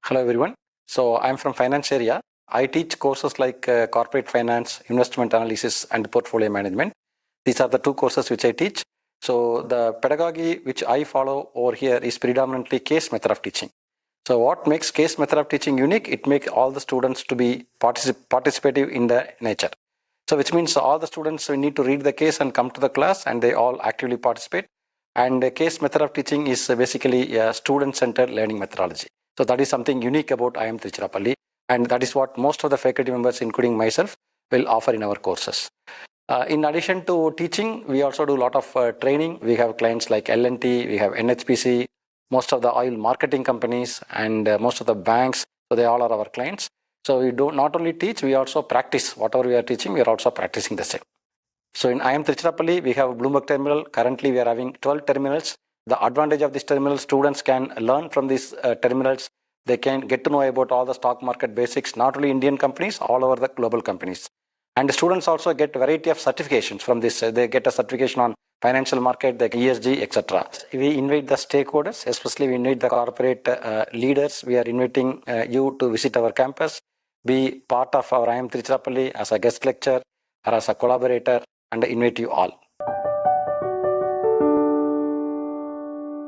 Hello everyone. So I'm from finance area. I teach courses like corporate finance, investment analysis and portfolio management. These are the two courses which I teach. So the pedagogy which I follow over here is predominantly case method of teaching. So what makes case method of teaching unique? It makes all the students to be participative in the nature. So which means all the students need to read the case and come to the class and they all actively participate. And the case method of teaching is basically a student-centered learning methodology. So that is something unique about IIM Tiruchirappalli, and that is what most of the faculty members, including myself, will offer in our courses. In addition to teaching, we also do a lot of training. We have clients like L&T, we have NHPC, most of the oil marketing companies, and most of the banks. So they all are our clients. So we do not only teach, we also practice. Whatever we are teaching, we are also practicing the same. So in IIM Tiruchirappalli, we have a Bloomberg terminal. Currently, we are having 12 terminals. The advantage of this terminal, students can learn from these terminals. They can get to know about all the stock market basics, not only Indian companies, all over the global companies. And the students also get a variety of certifications from this. They get a certification on financial market, the ESG, etc. We invite the stakeholders, especially we invite the corporate leaders. We are inviting you to visit our campus, be part of our IIM Tiruchirappalli as a guest lecturer or as a collaborator, and invite you all.